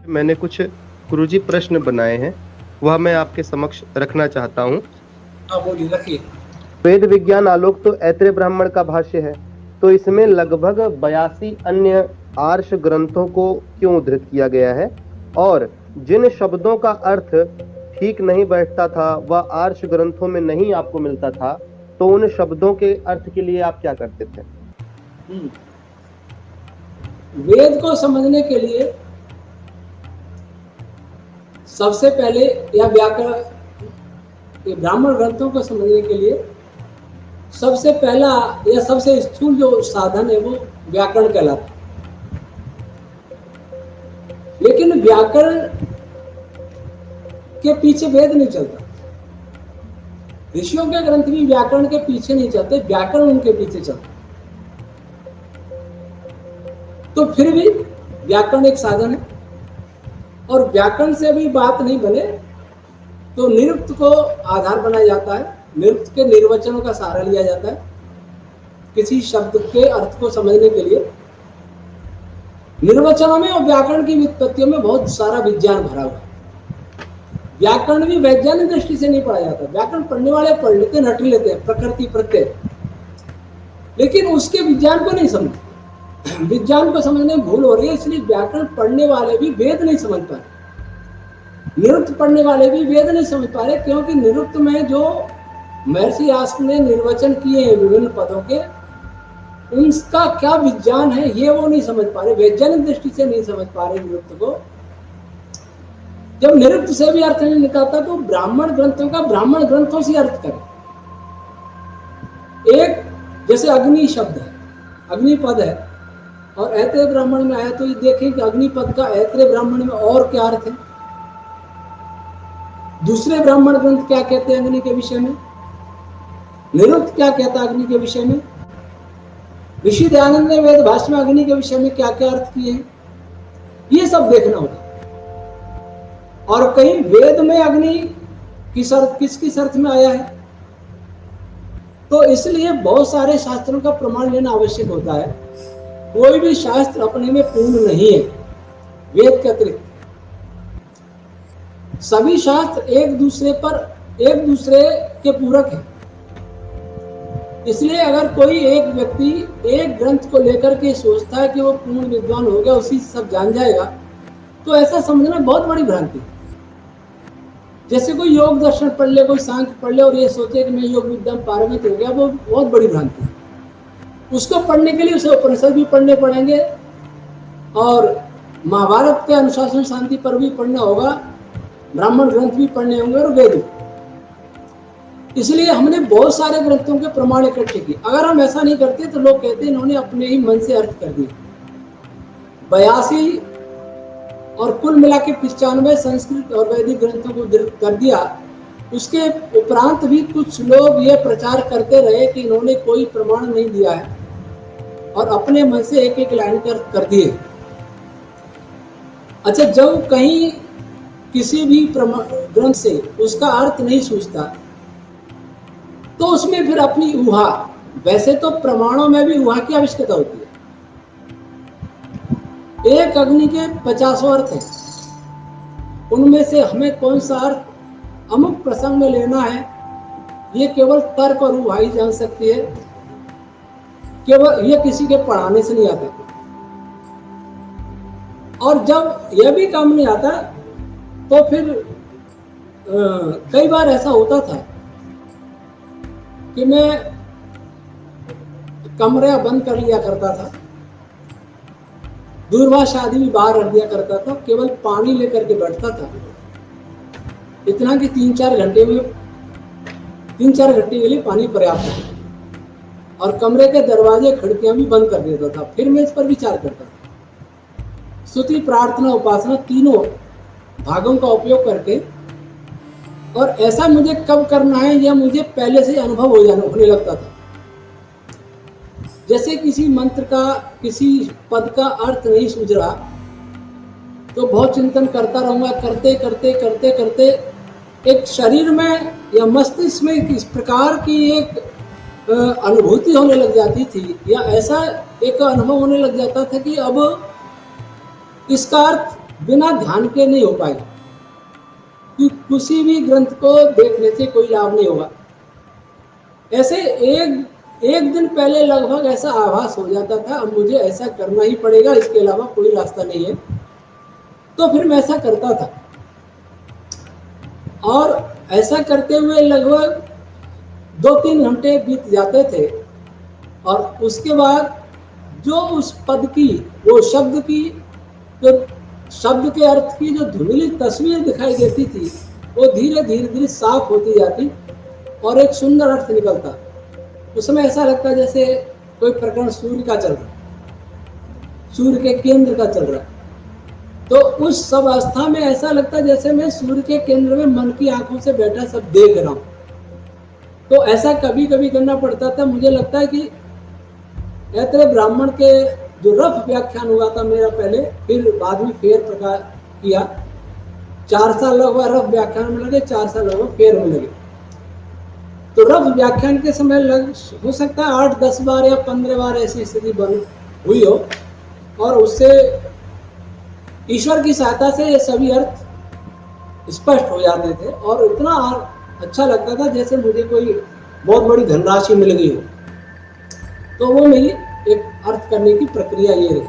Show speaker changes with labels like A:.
A: मैंने कुछ गुरुजी प्रश्न बनाए हैं, वह मैं आपके समक्ष रखना चाहता हूँ।
B: हाँ बोलिए, रखिए।
A: वेद विज्ञान आलोक तो ऐत्रेय ब्राह्मण का भाष्य है, तो इसमें लगभग 82 अन्य आर्ष ग्रंथों को क्यों उद्धृत किया गया है, और जिन शब्दों का अर्थ ठीक नहीं बैठता था वह आर्ष ग्रंथों में नहीं आपको मिलता था, तो उन शब्दों के अर्थ के लिए आप क्या करते थे?
B: वेद को समझने के लिए सबसे पहले, या व्याकरण ब्राह्मण ग्रंथों को समझने के लिए सबसे पहला या सबसे स्थूल जो साधन है वो व्याकरण कहलाता है। लेकिन व्याकरण के पीछे वेद नहीं चलता। ऋषियों के ग्रंथ भी व्याकरण के पीछे नहीं चलते, व्याकरण उनके पीछे चलता। तो फिर भी व्याकरण एक साधन है, और व्याकरण से भी बात नहीं बने तो निरुक्त को आधार बनाया जाता है। निरुक्त के निर्वचनों का सहारा लिया जाता है किसी शब्द के अर्थ को समझने के लिए। निर्वचनों में और व्याकरण की व्युत्पत्तियों में बहुत सारा विज्ञान भरा हुआ है। व्याकरण भी वैज्ञानिक दृष्टि से नहीं पढ़ा जाता। व्याकरण पढ़ने वाले पढ़ लेते, रट लेते हैं प्रकृति प्रत्यय, लेकिन उसके विज्ञान को नहीं समझते। विज्ञान को समझने में भूल हो रही है, इसलिए व्याकरण पढ़ने वाले भी वेद नहीं समझ पा रहे, निरुक्त पढ़ने वाले भी वेद नहीं समझ पा रहे, क्योंकि निरुक्त में जो महर्षि यास्क ने निर्वचन किए हैं विभिन्न पदों के, उनका क्या विज्ञान है ये वो नहीं समझ पा रहे, वैज्ञानिक दृष्टि से नहीं समझ पा रहे निरुक्त को। जब निरुक्त से भी अर्थ नहीं निकलता तो ब्राह्मण ग्रंथों का ब्राह्मण ग्रंथों से अर्थ करें। एक जैसे अग्नि शब्द है, अग्निपद है, और ऐत्रेय ब्राह्मण में आया, तो ये देखें कि अग्निपद का ऐत्रेय ब्राह्मण में और क्या अर्थ है। दूसरे ब्राह्मण ग्रंथ क्या कहते हैं अग्नि के विषय में, निरुक्त क्या कहता है अग्नि के विषय में, ऋषि दयानंद ने वेद भाष्य में अग्नि के विषय में क्या क्या अर्थ किए हैं, ये सब देखना होगा। और कहीं वेद में अग्नि किस अर्थ में आया है, तो इसलिए बहुत सारे शास्त्रों का प्रमाण लेना आवश्यक होता है। कोई भी शास्त्र अपने में पूर्ण नहीं है वेद के अतिरिक्त। सभी शास्त्र एक दूसरे के पूरक है। इसलिए अगर कोई एक व्यक्ति एक ग्रंथ को लेकर के सोचता है कि वो पूर्ण विद्वान हो गया, उसी सब जान जाएगा, तो ऐसा समझना बहुत बड़ी भ्रांति। जैसे कोई योग दर्शन पढ़ ले, कोई सांख्य पढ़ ले और ये सोचे कि मैं योग विद्या में पारंगत हो गया, वो बहुत बड़ी भ्रांति। उसको पढ़ने के लिए उसे उपनिषद भी पढ़ने पड़ेंगे, और महाभारत के अनुशासन शांति पर भी पढ़ना होगा, ब्राह्मण ग्रंथ भी पढ़ने होंगे, और वेद। इसलिए हमने बहुत सारे ग्रंथों के प्रमाण इकट्ठे किए। अगर हम ऐसा नहीं करते तो लोग कहते हैं इन्होंने अपने ही मन से अर्थ कर दिए। 82 और कुल मिला के 95 संस्कृत और वैदिक ग्रंथों को कर दिया। उसके उपरांत भी कुछ लोग ये प्रचार करते रहे कि इन्होंने कोई प्रमाण नहीं दिया है, और अपने मन से एक एक लाइन कर दिए। अच्छा, जब कहीं किसी भी ग्रंथ से उसका अर्थ नहीं सूझता तो उसमें फिर अपनी ऊहा, वैसे तो प्रमाणों में भी ऊहा की आवश्यकता होती है। एक अग्नि के 50 अर्थ हैं, उनमें से हमें कौन सा अर्थ अमुक प्रसंग में लेना है, ये केवल तर्क और ऊहा ही जान सकती है। केवल ये किसी के पढ़ाने से नहीं आता। और जब यह भी काम नहीं आता तो फिर कई बार ऐसा होता था कि मैं कमरा बंद कर लिया करता था, दूरभाष आदि भी बाहर रख दिया करता था, केवल पानी लेकर के बैठता था। इतना कि 3-4 घंटे के लिए पानी पर्याप्त है, और कमरे के दरवाजे खिड़कियां भी बंद कर देता था। फिर मैं इस पर विचार करता था। स्तुति, प्रार्थना, उपासना तीनों भागों का उपयोग करके, और ऐसा मुझे कब करना है यह मुझे पहले से अनुभव होने लगता था। जैसे किसी मंत्र का, किसी पद का अर्थ नहीं सूझ रहा तो बहुत चिंतन करता रहूंगा। करते करते करते करते एक शरीर में या मस्तिष्क में इस प्रकार की एक अनुभूति होने लग जाती थी, या ऐसा एक अनुभव होने लग जाता था कि अब इसका अर्थ बिना ध्यान के नहीं हो पाएगा, कि किसी भी ग्रंथ को देखने से कोई लाभ नहीं होगा। ऐसे एक दिन पहले लगभग ऐसा आभास हो जाता था, अब मुझे ऐसा करना ही पड़ेगा, इसके अलावा कोई रास्ता नहीं है। तो फिर मैं ऐसा करता था, और ऐसा करते हुए लगभग 2-3 घंटे बीत जाते थे, और उसके बाद जो उस पद की, वो शब्द की, जो शब्द के अर्थ की जो धुंधली तस्वीर दिखाई देती थी, वो धीरे धीरे साफ होती जाती और एक सुंदर अर्थ निकलता। उस समय ऐसा लगता जैसे कोई प्रकरण सूर्य का चल रहा, सूर्य के केंद्र का चल रहा है। तो उस सब अवस्था में ऐसा लगता जैसे मैं सूर्य के केंद्र में मन की आंखों से बैठा सब देख रहा हूँ। तो ऐसा कभी कभी करना पड़ता था। मुझे लगता है कि ऐत्रेय ब्राह्मण के जो रफ व्याख्यान हुआ था मेरा पहले, फिर बाद में फेर प्रकाश किया, 4 साल लगभग रफ व्याख्यान में लगे, 4 साल लगभग फेर में लगे। तो रफ व्याख्यान के समय हो सकता है 8-10 बार या 15 बार ऐसी स्थिति बन हुई हो, और उससे ईश्वर की सहायता से ये सभी अर्थ स्पष्ट हो जाते थे, और इतना अच्छा लगता था जैसे मुझे कोई बहुत बड़ी धनराशि मिल गई हो। तो वो मेरी एक अर्थ करने की प्रक्रिया ये रही।